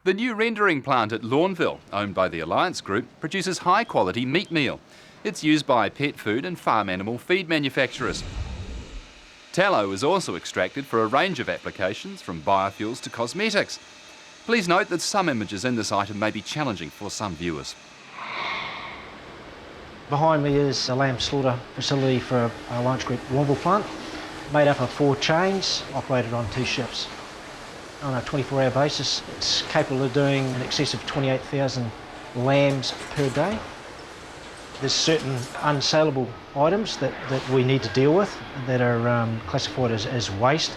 The new rendering plant at Lawnville, owned by the Alliance Group, produces high-quality meat meal. It's used by pet food and farm animal feed manufacturers. Tallow is also extracted for a range of applications, from biofuels to cosmetics. Please note that some images in this item may be challenging for some viewers. Behind me is a lamb slaughter facility for Alliance Group Lawnville plant, made up of 4 chains, operated on 2 shifts. On a 24-hour basis, it's capable of doing in excess of 28,000 lambs per day. There's certain unsaleable items that we need to deal with that are classified as waste,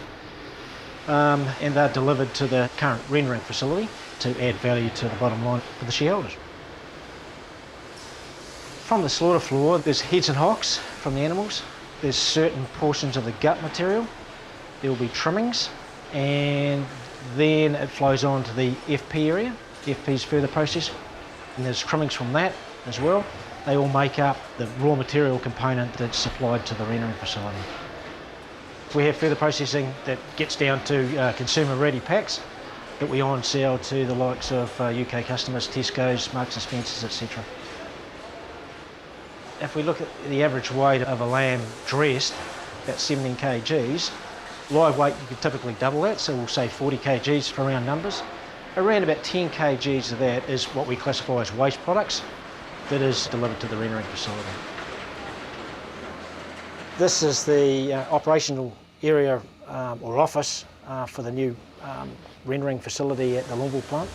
and they're delivered to the current rendering facility to add value to the bottom line for the shareholders. From the slaughter floor, there's heads and hocks from the animals. There's certain portions of the gut material. There will be trimmings, and then it flows on to the FP area. FP is further processed, and there's trimmings from that as well. They all make up the raw material component that's supplied to the rendering facility. We have further processing that gets down to consumer-ready packs that we on-sell to the likes of UK customers, Tesco's, Marks and Spencer's, etc. If we look at the average weight of a lamb dressed, about 17 kgs, live weight you could typically double that, so we'll say 40 kgs for round numbers. Around about 10 kgs of that is what we classify as waste products that is delivered to the rendering facility. This is the operational area or office for the new rendering facility at the Lawnville plant.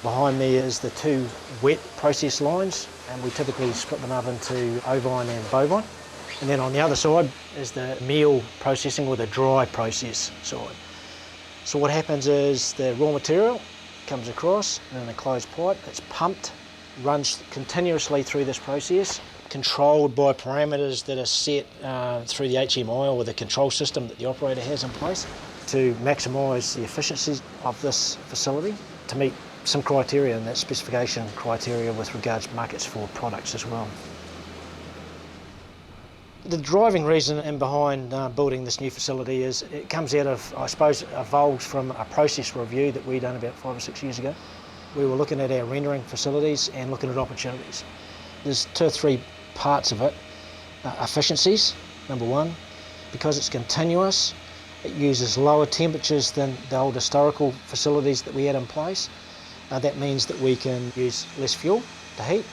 Behind me is the 2 wet process lines, and we typically split them up into ovine and bovine. And then on the other side is the meal processing, or the dry process side. So what happens is the raw material comes across in a closed pipe, it's pumped, runs continuously through this process, controlled by parameters that are set through the HMI, or the control system that the operator has in place, to maximise the efficiencies of this facility to meet some criteria, and that specification criteria with regards to markets for products as well. The driving reason in behind building this new facility is it comes out of, I suppose, evolves from a process review that we done about 5 or 6 years ago. We were looking at our rendering facilities and looking at opportunities. There's 2 or 3 parts of it. Efficiencies, number 1. Because it's continuous, it uses lower temperatures than the old historical facilities that we had in place. That means that we can use less fuel to heat,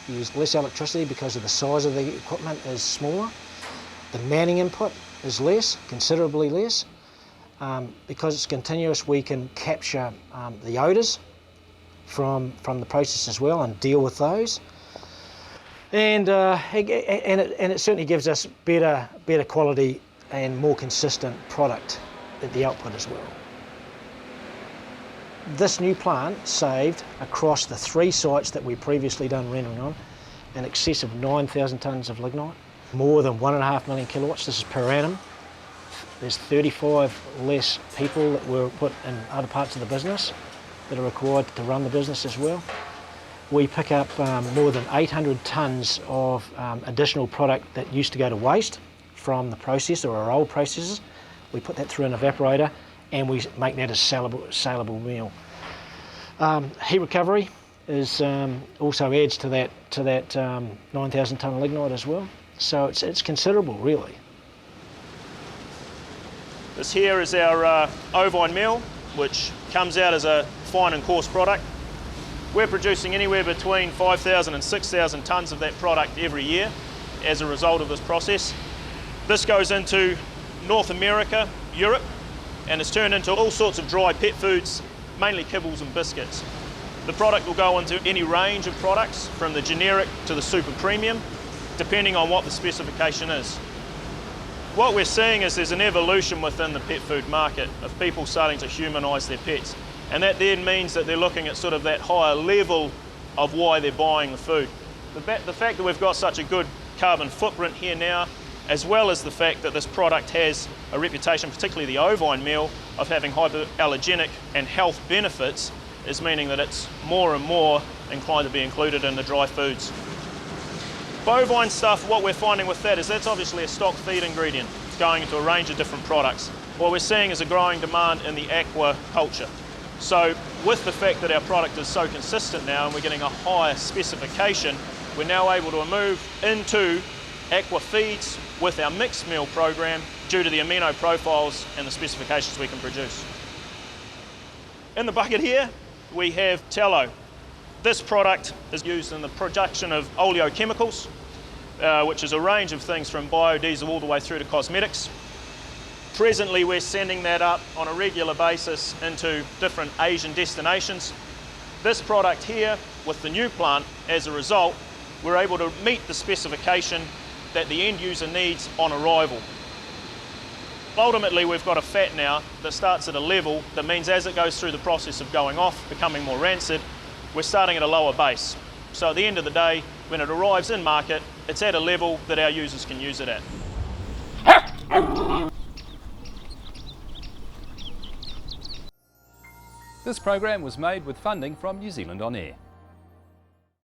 use less electricity because of the size of the equipment is smaller. The manning input is less, considerably less. Because it's continuous, we can capture the odours from the process as well and deal with those. And it certainly gives us better quality and more consistent product at the output as well. This new plant saved, across the 3 sites that we previously done rendering on, in excess of 9,000 tonnes of lignite, more than 1.5 million kilowatts. This is per annum. There's 35 less people that were put in other parts of the business that are required to run the business as well. We pick up more than 800 tonnes of additional product that used to go to waste from the process, or our old processes. We put that through an evaporator and we make that a saleable meal. Heat recovery is also adds to that 9,000 tonne lignite as well. So it's considerable, really. This here is our ovine meal, which comes out as a fine and coarse product. We're producing anywhere between 5,000 and 6,000 tonnes of that product every year as a result of this process. This goes into North America, Europe, and it's turned into all sorts of dry pet foods, mainly kibbles and biscuits. The product will go into any range of products, from the generic to the super premium, depending on what the specification is. What we're seeing is there's an evolution within the pet food market of people starting to humanise their pets, and that then means that they're looking at sort of that higher level of why they're buying the food. The fact that we've got such a good carbon footprint here now, as well as the fact that this product has a reputation, particularly the ovine meal, of having hypoallergenic and health benefits, is meaning that it's more and more inclined to be included in the dry foods. Bovine stuff, what we're finding with that is that's obviously a stock feed ingredient. It's going into a range of different products. What we're seeing is a growing demand in the aquaculture. So with the fact that our product is so consistent now and we're getting a higher specification, we're now able to move into aqua feeds with our mixed meal program due to the amino profiles and the specifications we can produce. In the bucket here, we have tallow. This product is used in the production of oleochemicals, which is a range of things from biodiesel all the way through to cosmetics. Presently, we're sending that up on a regular basis into different Asian destinations. This product here, with the new plant, as a result, we're able to meet the specification that the end user needs on arrival. Ultimately, we've got a fat now that starts at a level that means as it goes through the process of going off, becoming more rancid, we're starting at a lower base. So at the end of the day, when it arrives in market, it's at a level that our users can use it at. This program was made with funding from New Zealand On Air.